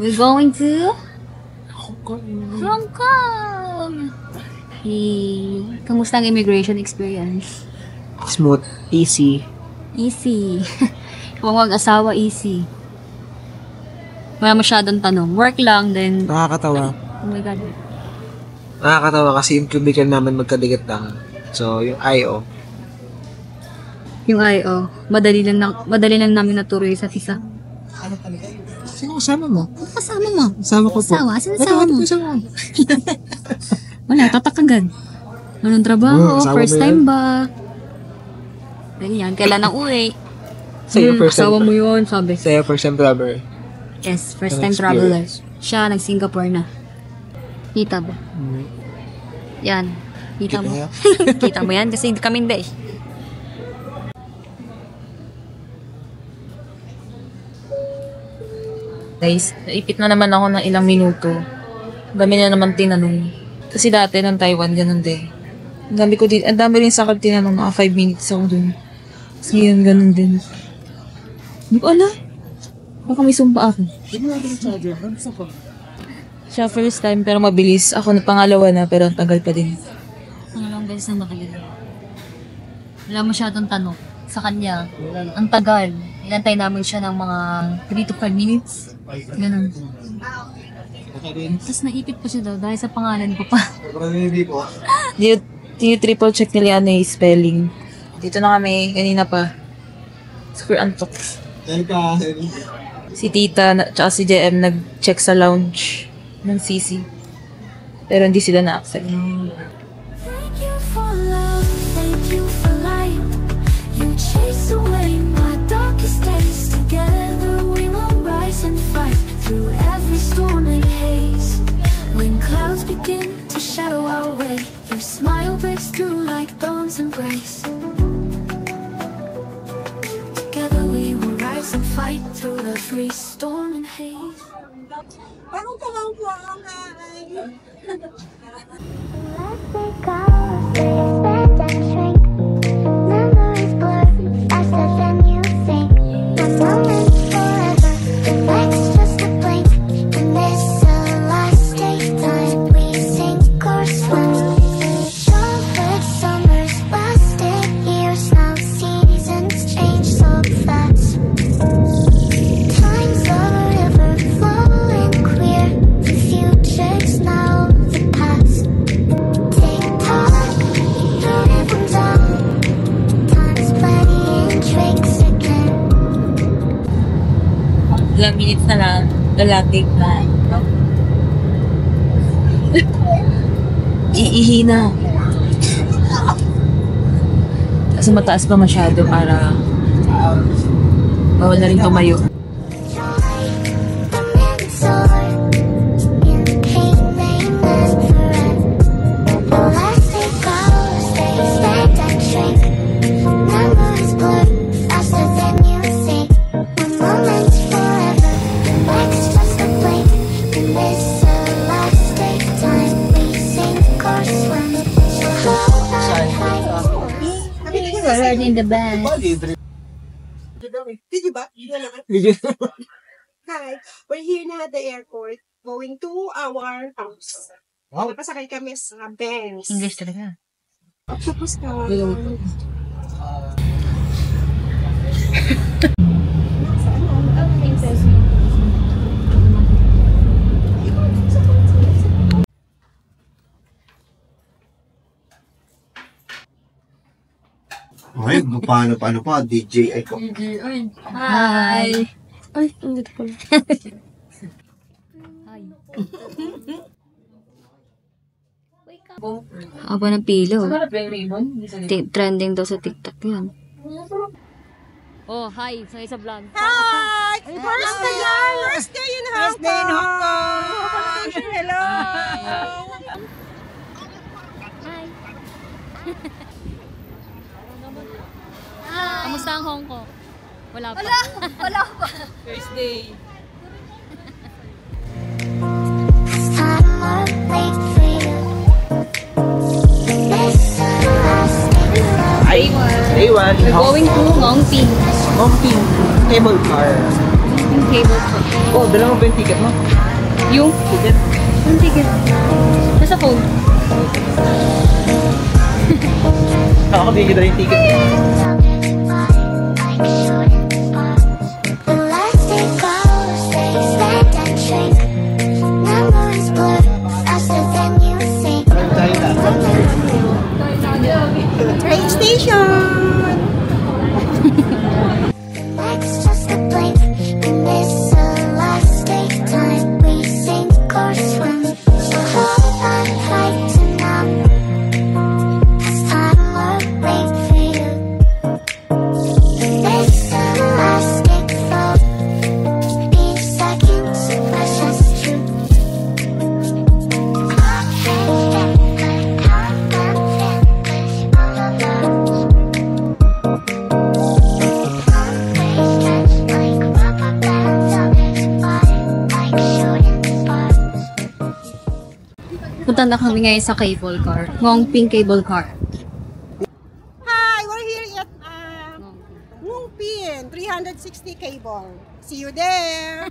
We're going to Hong Kong. Hey, kamusta ang immigration experience? Smooth, easy. Easy. Kung mag-asawa, easy. Wala masyadong tanong. Work lang, then... Nakakatawa. Oh my God. Nakakatawa kasi yung cubicle namin magkadigat lang. So, yung I.O. Yung I.O. Madali lang namin naturo yung isa't isa. Sino kasama mo? Kasama mo. Kasama ko po. Asawa? Sino asawa mo? Kasama mo. Wala, tatak agad. Anong trabaho? Asawa First mo time ba? Ganyan, kailan ang uwi? Sa'yo, first time. Asawa mo yun, sabi. Sa'yo, first time traveler. Yes, first time traveler. Siya, nag-Singapore na. Kita ba? Yan. Kita mo. Kita mo yan kasi hindi kami hindi. Guys, naipit na naman ako ng ilang minuto. Ang dami na naman tinanong. Kasi dati ng Taiwan, ganun din. Ang dami rin sa akin tinanong, mga 5 minutes ako dun. Tapos ngayon, ganun din. Hindi ko alam. Baka may sumpa ako. Siya first time, pero mabilis. Ako na pangalawa na, pero ang tagal pa din. Pangalawang beses na makilala. Wala masyadong tanong. Sa kanya, ang tagal. Inantay namin siya ng mga 3 to 5 minutes. Ganun. Tapos naipit pa siya daw dahil sa pangalan ko pa. Triple check nila ano yung spelling. Dito na kami, kanina pa. Super antok. Si Tita tsaka si JM nag-check sa lounge ng CC. Pero hindi sila na-accept. Thank you for love, thank you for light. You chase away my darkest days. Together we will rise and fight through every storm and haze. When clouds begin to shadow our way, your smile breaks through like thorns and grace. Together we will rise and fight through every storm and haze. Parang talagang po ang Ilang minutes na lang, dalating na. Iihi na. Kasi mataas pa masyado para bawal na rin tumayo. We're in the bag. Did you ba? Hi, we're here na at the airport going to our house. Wow. Napasakay kami sa Benz. English talaga. Tapos ka. Ay, paano pa, DJ ay ko. Hi! Ay, hindi ko. Aba ng pilo. Trending daw sa TikTok yan. Oh, hi! Sa vlog. Hi! First day in Hong Kong! Hello! Kamusta ang Hong Kong? Wala pa. Wala pa. First day. Taiwan. We're going to Ngongping. Ngongping. Cable car. cable car. Oh, dala mo ba yung ticket mo? Yung ticket? Yung ticket? Nasa phone. Ako, bigyan kita yung ticket. The last day goes, they stand and shrink. Memories blur faster than you think. Train station! Next, just a blink, and it's the last day time we sink or swim. So hold on tight to now, 'cause time will wait for you. It's the last day flow, each second's precious true. Punta na kami ngayon sa cable car. Ngong Ping cable car. Hi, we're here at Ngung Pin 360 cable. See you there!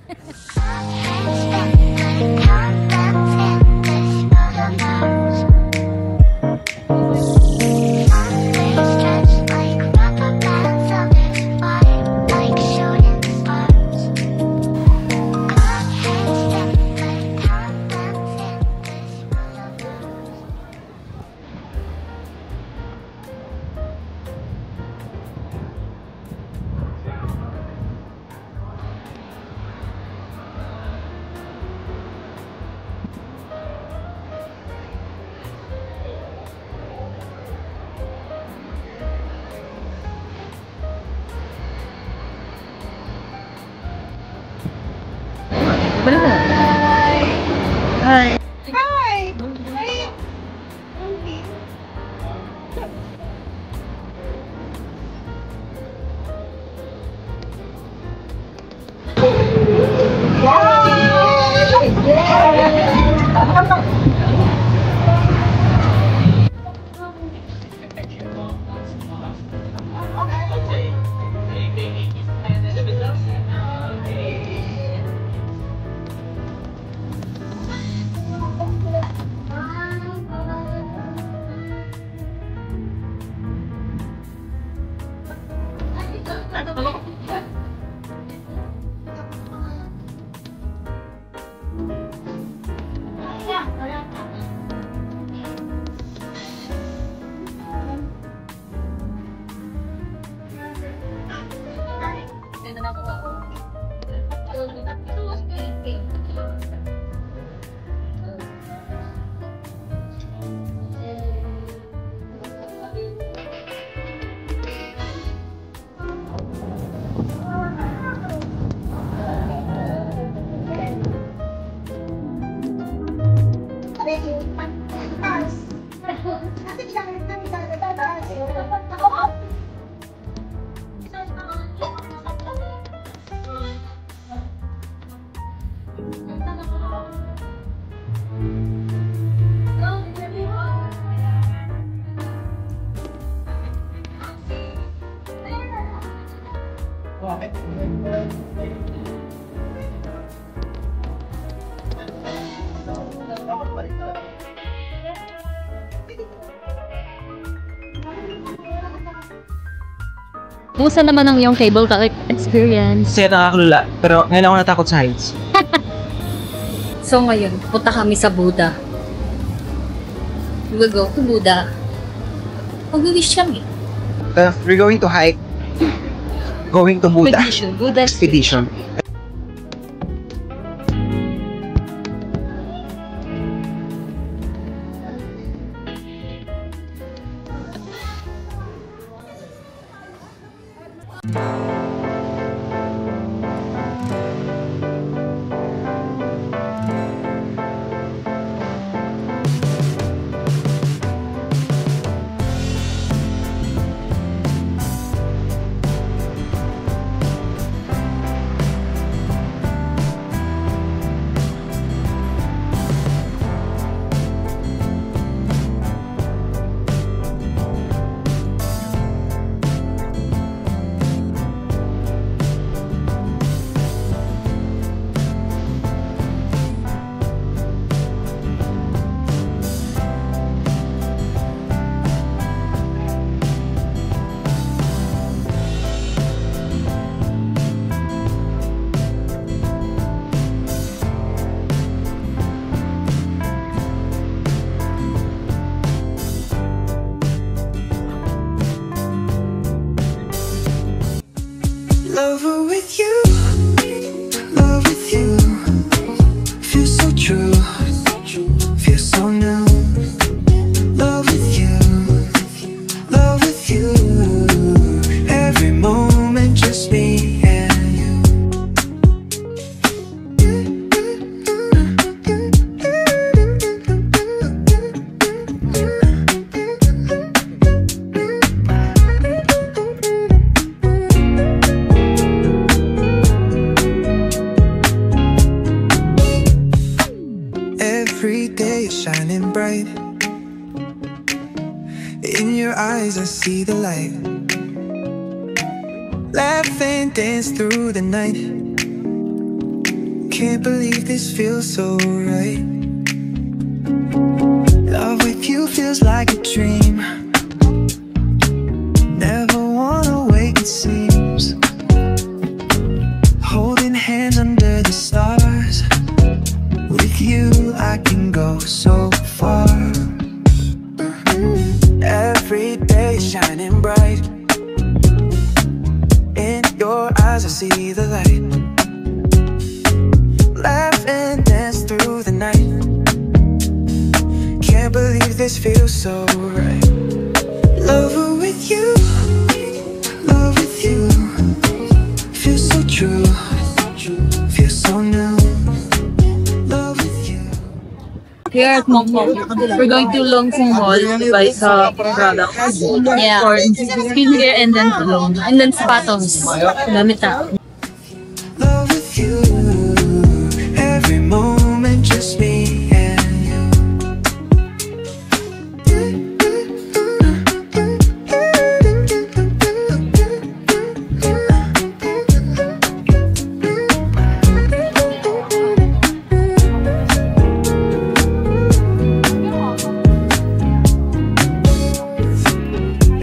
Hi! Kumusta naman ang iyong cable car experience? Kasi nakakalula, pero ngayon ako natakot sa heights. So ngayon, punta kami sa Buddha. We will go to Buddha. Mag-wish kami. We're going to hike. Going to Buddha. Expedition. Buddha Expedition. feels so new. Love with you, love with you. Every moment just me and you. Every day is shining bright. In your eyes I see the light. Laugh and dance through the night. Can't believe this feels so right. Love with you feels like a dream. Never wanna wait, it seems. Holding hands under the stars. With you I can go so far. Every day shining bright. In your eyes I see the light. Laugh and dance through the night. Can't believe this feels so right. Love with you, love with you. Feels so true, feels so new. Here at Mongkok, we're going to Longfeng Mall to buy some products. Yeah. For skincare and then cologne. And then sapatos. Damit na. Love with you, every moment just me and you.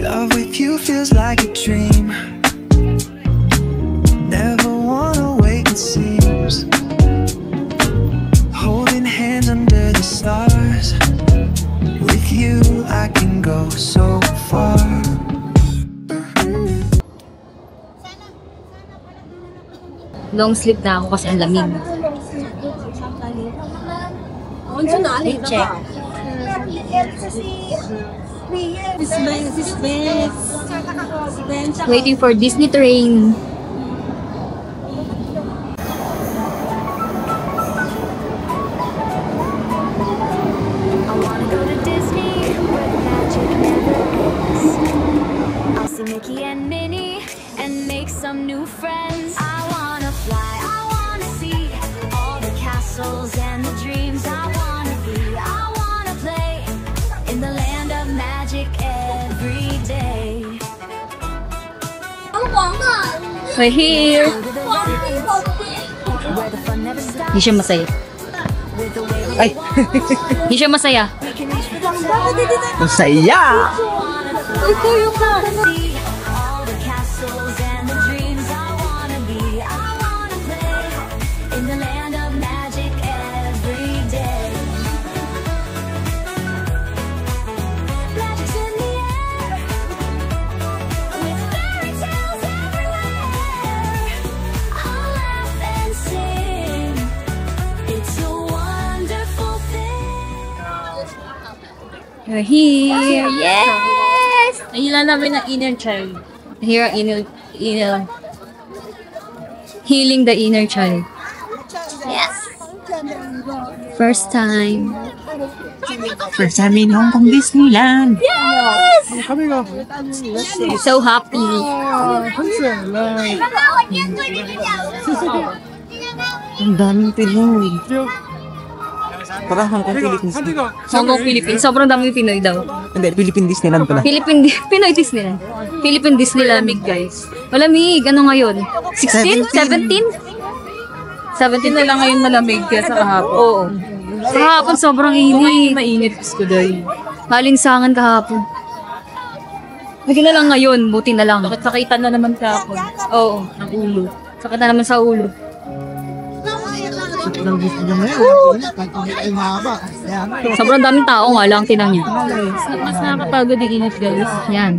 Love with you feels like a dream. Never wanna wait, it seems. Holding hands under the stars. With you I can go so far. Long sleeve na ako kasi ang lamig. Check. Waiting for Disney train. I wanna go to Disney, where the magic never ends. I'll see Mickey and Minnie and make some new friends. I wanna fly, I wanna see all the castles and the dreams. I wanna play in the land of magic every day. We're here. Where the fun never stops. Hindi siya masaya. With the way we Ay. Hindi siya masaya. can reach for the stars. Masaya! See all the castles and the dreams. I wanna play in the land of magic every day. Magic's in the air, with fairy tales everywhere. I'll laugh and sing. It's a wonderful thing. We're here. Yes! Nahilan namin ng inner child. Here, healing the inner child. Yes! First time. First time in Hong Kong Disneyland. So happy. Ang daming Pinoy. Parang Hong Kong Philippines. Hong Kong, Philippines. Sobrang daming Pinoy daw. Hindi, Philippine Disneyland pala. Pinoy Disneyland. Philippine Disneyland. Malamig guys. Malamig. Ano ngayon? 16? 17? 17 na lang ngayon malamig kaya sa kahapon. Oo. Kahapon sobrang init. Mainit gusto dahi. Malinsangan kahapon. Buti na lang ngayon. Buti na lang. Sakitan na naman kahapon. Oo. Ang ulo. Sakit na naman sa ulo. Sobrang daming tao nga lang. Tinan niya. Mas nakakapagod yung init guys. Yan.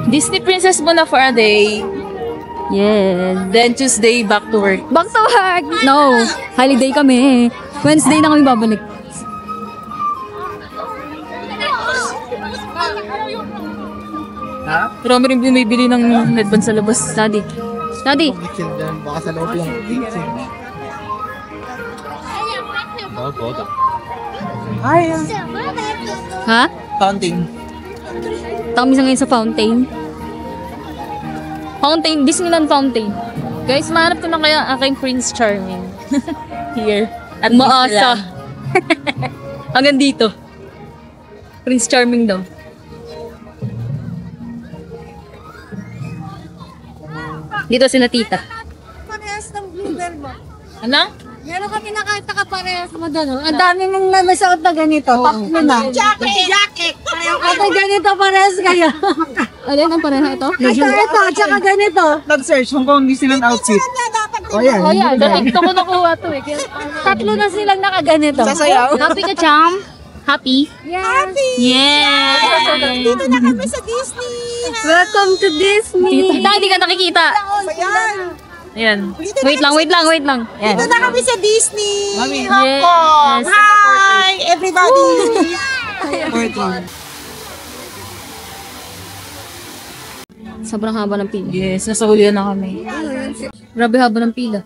Disney princess muna for a day. Yes. Then Tuesday, back to work. Back to work! No, holiday kami. Wednesday na kami babalik. Marami rin bumibili ng headband sa labas. Daddy. Daddy. Baka sa loob lang. Ha? Fountain. Kami sa ngayon sa fountain. Fountain, Disneyland Fountain. Guys, mahanap ko na kaya aking Prince Charming. Here. At Umaasa. Hanggang dito. Prince Charming daw. Dito sila tita. Parehas ng bluebell mo. Ano? Meron kami nakita ka parehas mo doon. Ang dami mong namasuot na ganito. Tatlo na. Jacket! Ate, ganito parehas kayo. Alin ang pareha ito? Ito, tsaka ganito. Nag-search Hong Kong Disneyland outfit. Oh, yan. Oh, yan. Sa TikTok ko nakuha to eh. Tatlo na silang nakaganito. Sasayaw. Happy ka, Cham? Happy? Happy! Yeah! Dito na kami sa Disney. Welcome to Disney! Tita, hindi ka nakikita. Ayan. Ayan. Wait lang. Yan. Dito na kami sa Disney. Yes. Hi, everybody. Sobrang haba ng pila. Yes, nasa huli na kami. Grabe haba ng pila.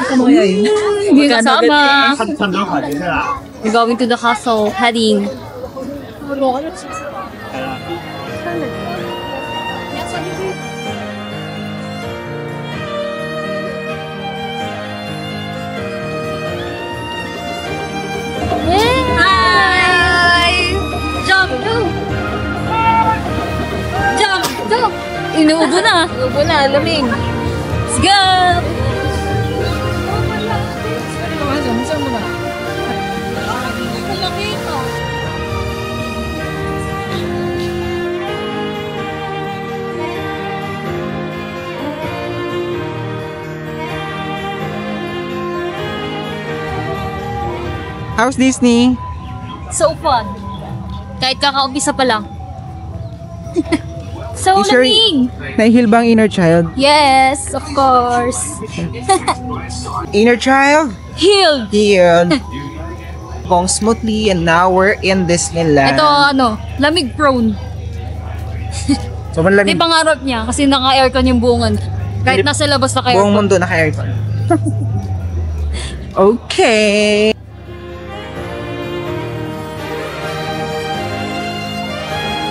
Ano kaya yun? Hindi kasama. We're going to the castle, heading. Hi! Jump! Jump! Inuubo na. Ubo na, lamig. Let's go! How's Disney? So fun. Kahit kakaumpisa pa lang. So You sure- lamig! Nahihil ba ang inner child? Yes, of course. Inner child? Healed! Healed. Going smoothly and now we're in Disneyland. Ito lamig prone. Sobrang Di lamig. pangarap niya kasi naka-aircon yung buongan. Kahit nasa labas Buong naka-aircon. mundo naka-aircon. Okay.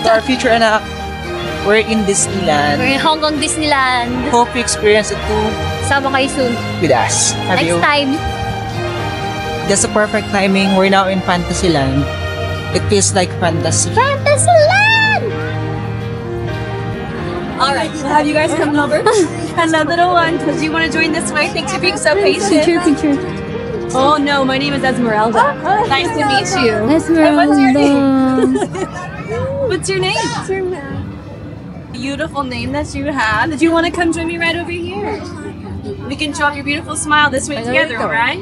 To our future anak, we're in Disneyland. We're in Hong Kong Disneyland. Hope you experience it too Sama kayo soon. with us. Have Next you? time. Just a perfect timing. We're now in Fantasyland. It feels like fantasy. Fantasyland! Alright, so have you guys come over? Hello, little one. Do you want to join this way? Thanks for being so patient. Picture. Oh no, my name is Esmeralda. Nice to meet you. Esmeralda. What's your name? Beautiful name that you have. Did you want to come join me right over here? We can show off your beautiful smile this way together, alright?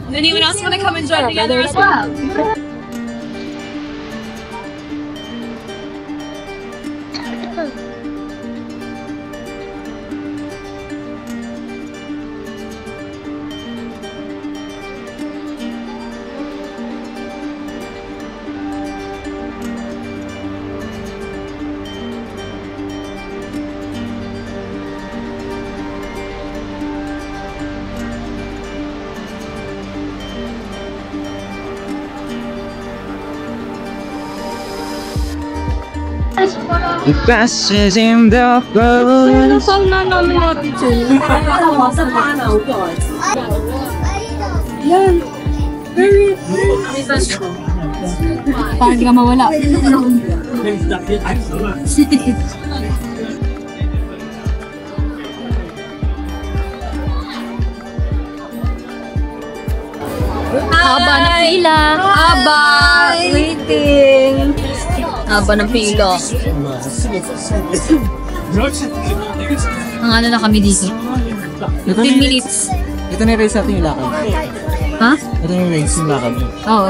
Anyone else want to come and join together as well? It passes in the forest. Parang di ka mawala. Haba ng pila. Haba. Waiting. Haba ng pila. Ang ano na kami dito? 15 minutes. Ito na race natin yung lakad. Ha? Ito na race yung lakad. Oo.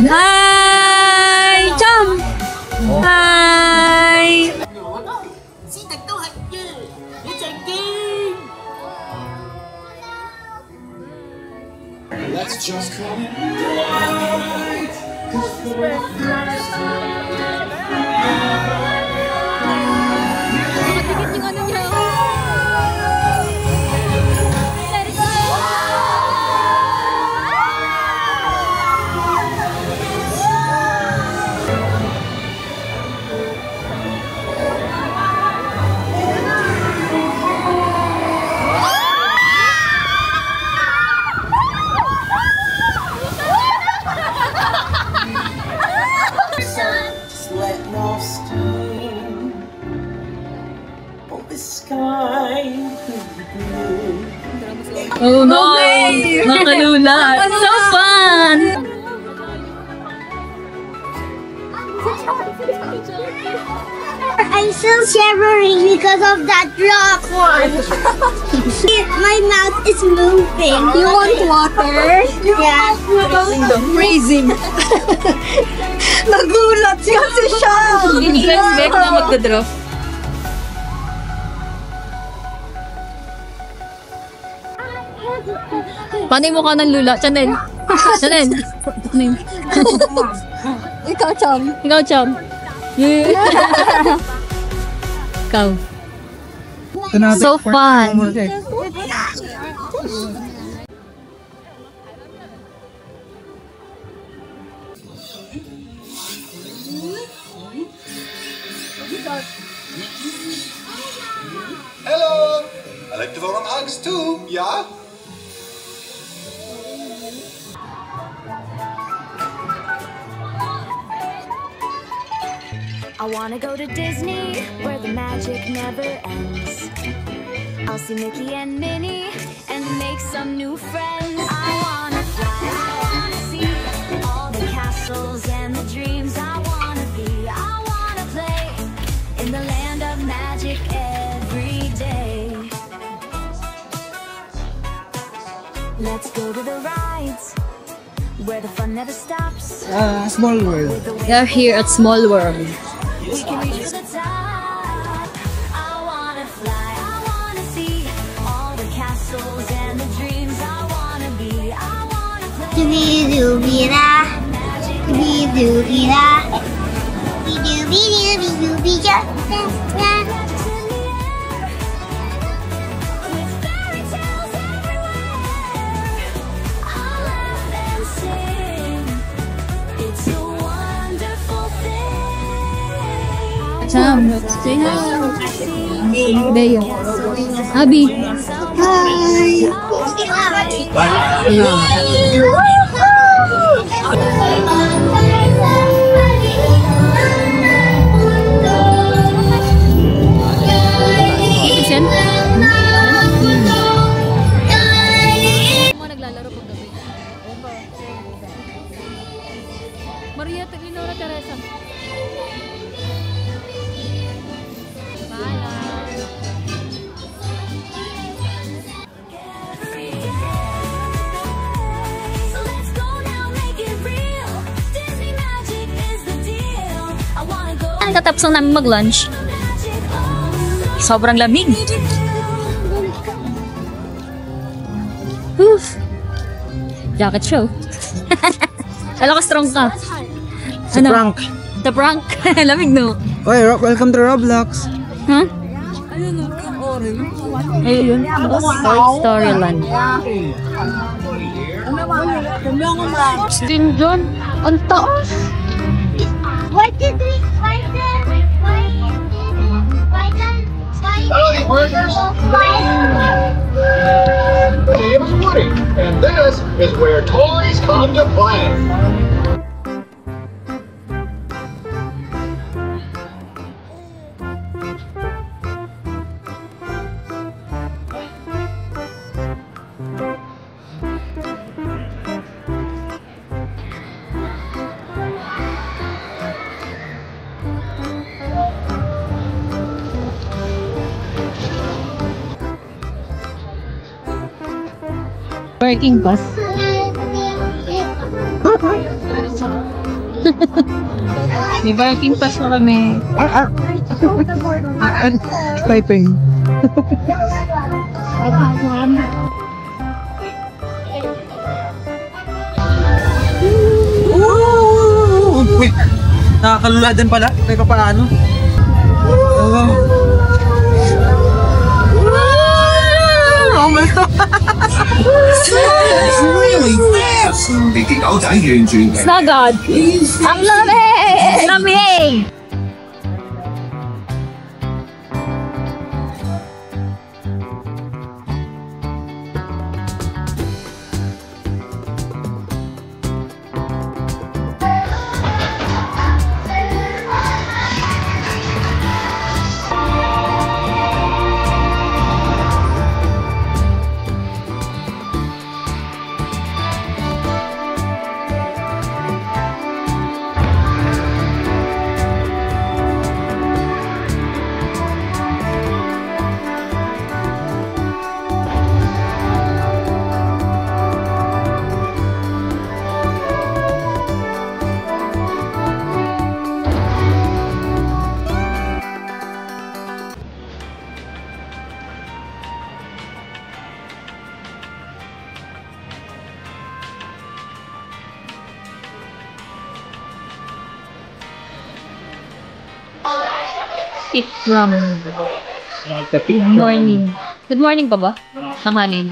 Hi! Chum! Hi! Letting off steam. Oh, the sky could be blue. Oh no! Nakalula! So fun! I'm still shivering because of that rock one. My mouth is moving. You want water? Yeah. Freezing! Nagulat kasi siya. Expect na magdadrop. Paano yung mukha ng lula? Chanel! Chanel! Ikaw, Chum. Ikaw, Chum. Yeah. Ikaw. So fun! Hello! I like to vote on hugs too, yeah? I wanna go to Disney, where the magic never ends. I'll see Mickey and Minnie, and make some new friends. I wanna fly, I wanna see all the castles and the dreams. I wanna be, I wanna play in the land of magic every day. Let's go to the rides, where the fun never stops. Small world. We are here at Small World. We can reach for the top. I wanna fly, I wanna see all the castles and the dreams. I wanna be, I wanna play. Dooby-dooby-da. Dooby-dooby-da. Dooby-dooby-dooby-da. Magic in the air, with fairy tales everywhere. I'll laugh and sing. It's a wonderful thing. Chum, say hi. Deo. Abby. Ibig yan? Mga naglalaro pag gabi. Maria Leonora Teresa. So let's go now, make it real. Disney magic is the deal. I wanna go Katapos lang namin mag-lunch. Sobrang lamig. Oof. Jacket show. Kala ko strong ka. Sa prank. The prank. Lamig no. Oy, welcome to Roblox. Huh? Ayun. Toy Story Land. Din dyan. Ang taas. Why did we fight them? Howdy, partners. The name is Woody, and this is where toys come to play. Parking bus. May parking pass na kami. Typing. Uy! Nakakalula din pala. Teka paano? Oh my God! 你啲狗仔完全 Sagad! Ang lamig! Lamig! It's from Good morning. Good morning pa ba? Tanghali.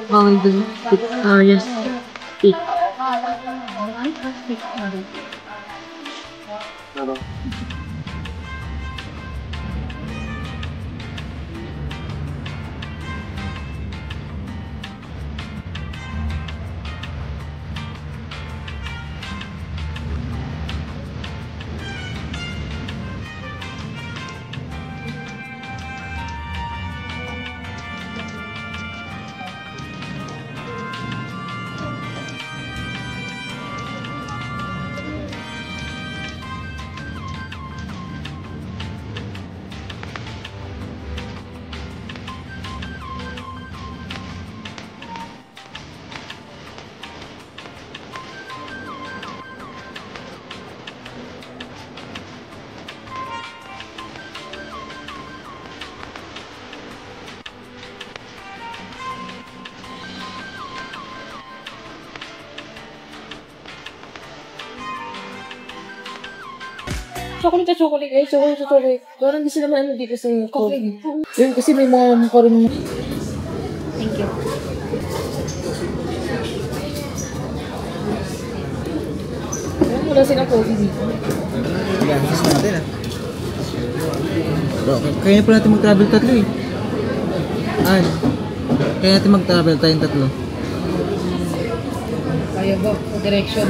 Bawal dun. Yes. Chocolate. Parang hindi sila maano dito sa coffee. Yun, kasi may mga mukha rin. Thank you. Wala silang coffee dito. Gagas natin ah. Bro, kaya na po natin mag-travel tatlo eh. Kaya natin mag-travel tayong tatlo. Kaya ba? Direction.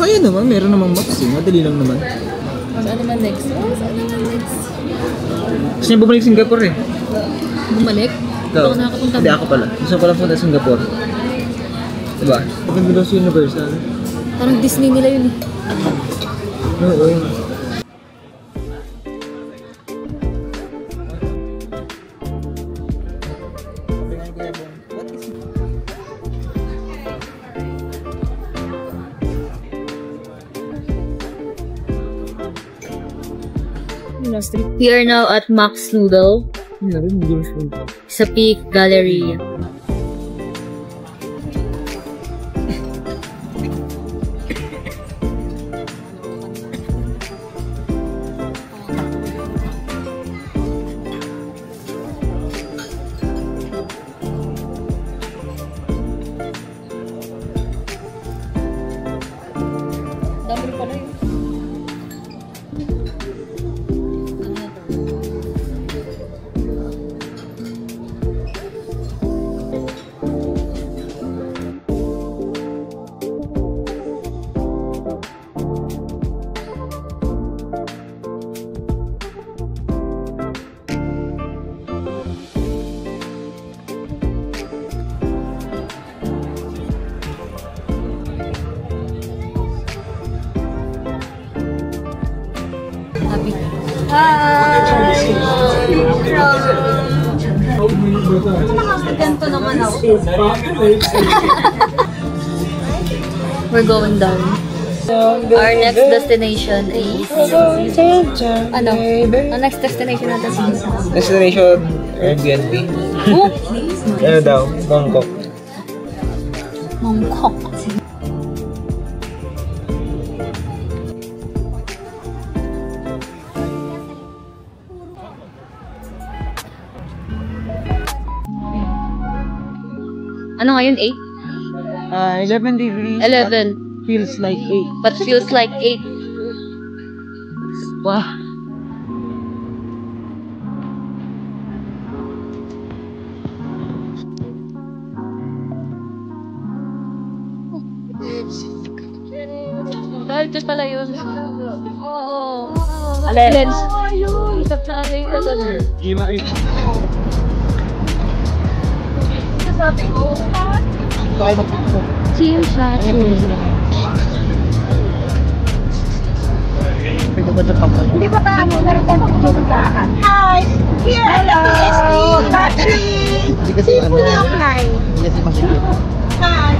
Kaya naman, meron namang maps eh. Madali lang naman. Saan naman next? Gusto niya bumalik Singapore eh. Bumalik? Ikaw? Ako nakakapunta. Hindi, ako pala. Gusto ko pala punta sa Singapore. Diba? Maganda daw sa Universal. Parang Disney nila yun eh. Oo. We are now at Max Noodle sa Peak Gallery. Dami pala yun. Ganito naman ako. We're going down. Our next destination is... Ano? Ang next destination natin is... Destination Airbnb. Ano daw? Bangkok. Bangkok. Ano ngayon? 8? 11 degrees. 11. Feels like 8. But feels like 8. Wow. Dahil dyan pala yun. Alin? Isap na ano yung ano. Sabi ko, see you sa Hindi ba tayo meron tayo magkakasyahan? Hi! Here! Hello! Patrick! Hindi kasi ano. Hi! Hindi kasi masikip. Hi!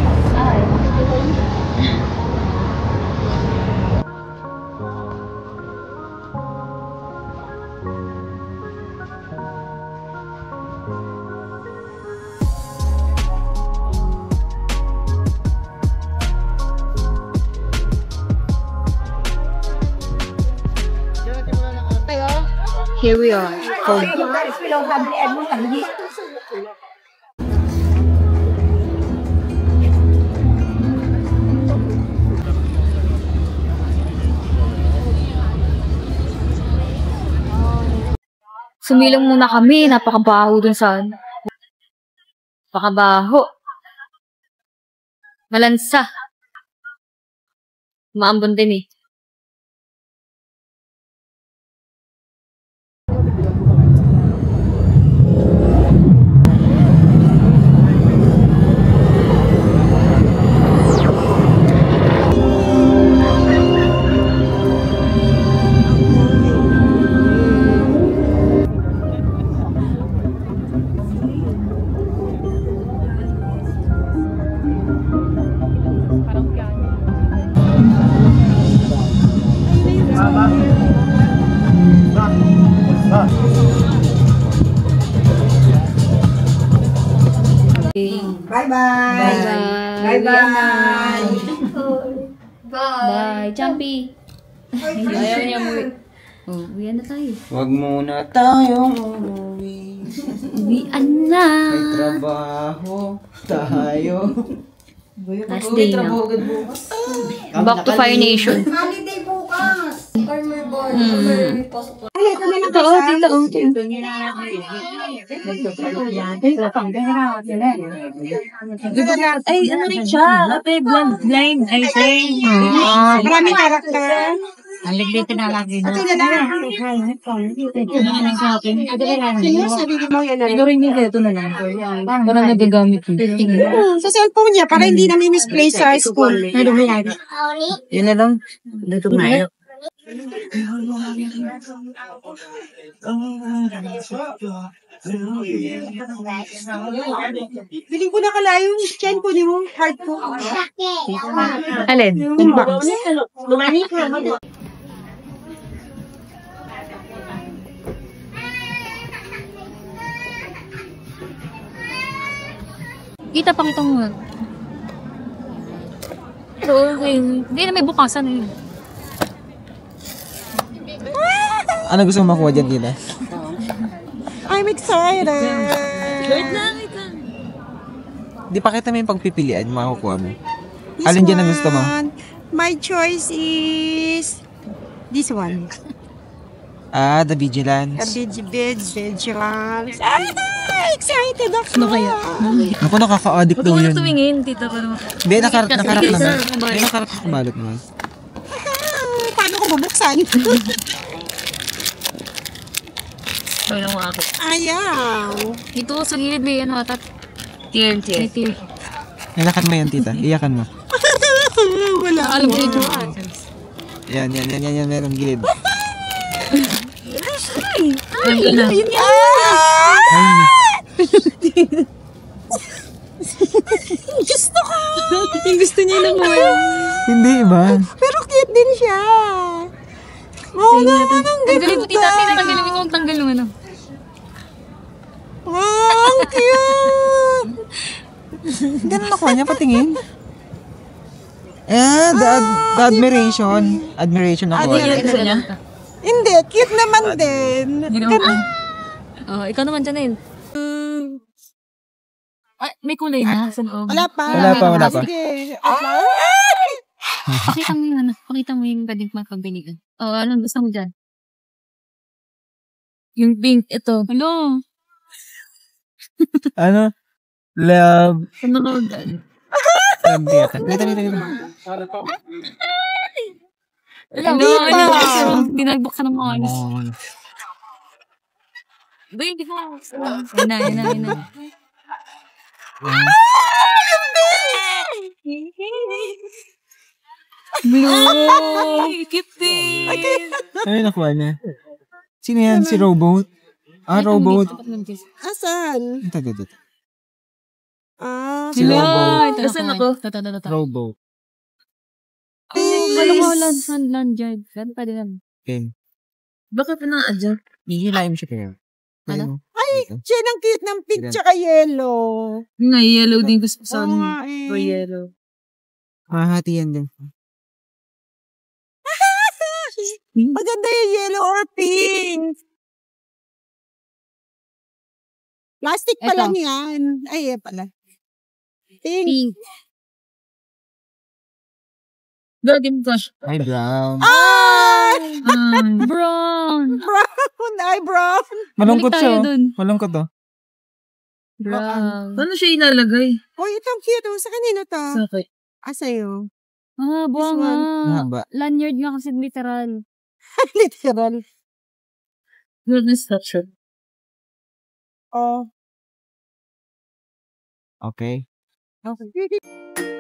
Here we are. Home. Sumilong muna kami. Napakabaho dun sa... Napakabaho. Malansa. Maambon din eh. Bye-bye! Bye-bye! Bye, Jumpy. Ayaw niya mo. Oh, uwian na tayo. Huwag muna tayong umuwi. Uwian na. May trabaho tayo. Last day na. Back to Fire Nation. Holiday bukas! Ay, ano rin siya? Ate, blind, I think. Maraming karakter. Ang ligpit na lagi na. Ito na lang. Sarili mo yan na rin. rin nila, ito na lang. Parang nagagamit ko. Sa cellphone niya, para hindi na misplace sa school. Yun na lang. Dito na. Biling ko na kalayo yung chain ko, di mo? Hard ko. Alin? Yung box. Kita pa kitang mo. Okay. Hindi na may bukasan eh. Ano gusto mo makuha dyan, Tita? I'm excited. Wait lang. Di pa kita may pagpipilian, makukuha mo. Alin dyan ang gusto mo? My choice is this one. The Vigilance. Vigilance. Excited ako. Ano kaya? Ako nakaka-addict daw yun. Tumingin, tita ko naman. Hindi, nakarap naman. Hindi, nakarap na balot naman. Paano ko bubuksan? Ay, lang ako. Ayaw. Dito sa gilid may ano atat. TNT. Iyakan mo yan, Tita. Iyakan mo. Wala. Alam mo dito. Yan, meron gilid. Ay, na. Gusto ko. Yung gusto niya naman. Hindi, iba. Pero cute din siya. Oo naman, ang Tanggalin mo, tita. ganda. Tanggalin mo kung tanggal mo ano. Wow, ang cute. Ganun nakuha niya, patingin. The admiration. Admiration ako. Gusto niya? Hindi, cute naman din. Oh, ikaw naman, Janelle. Ay, may kulay na sa loob. Wala pa. Wala pa. Sige. Pakita mo yung ano. Pakita mo yung pwedeng magpabiligan. Oh, anong gusto mo dyan? Yung pink, ito. Hello. Ano? Love. Ano ka dyan? Dito. Hello. Pinagbuksan ng mga alis. Ba, hindi ko. Yan na. Blue! Cute din! Ano yung nakuha niya? Sino yan? Si Robot? Robot. Asan? Ito. Ah, Si Robot. Asan ako? Robot. Walang ko land yard. Gano'n pa din. Okay. Bakit na-adjust? Hihilayin mo siya kayo. Ano? Ay, siya ang cute ng pink tsaka yellow. Nga, yellow din gusto ko sa Oo nga eh. or yellow. Hahati yan din. Maganda yung yellow or pink. Plastic pa Eto. lang yan. Ay, pala. Pink. Pink. Gagawin ko siya. Ay, brown. Ay! Brown. Brown. Ay, brown. Malungkot Balik siya. tayo dun. Malungkot to. Brown. Ano siya inalagay? Oh, itong cute. Sa kanino to? Sakit. Sa'yo. Buwa This nga. Haba. Lanyard nga kasi literal. Literal. Goodness toucher. Oh. Okay. Okay.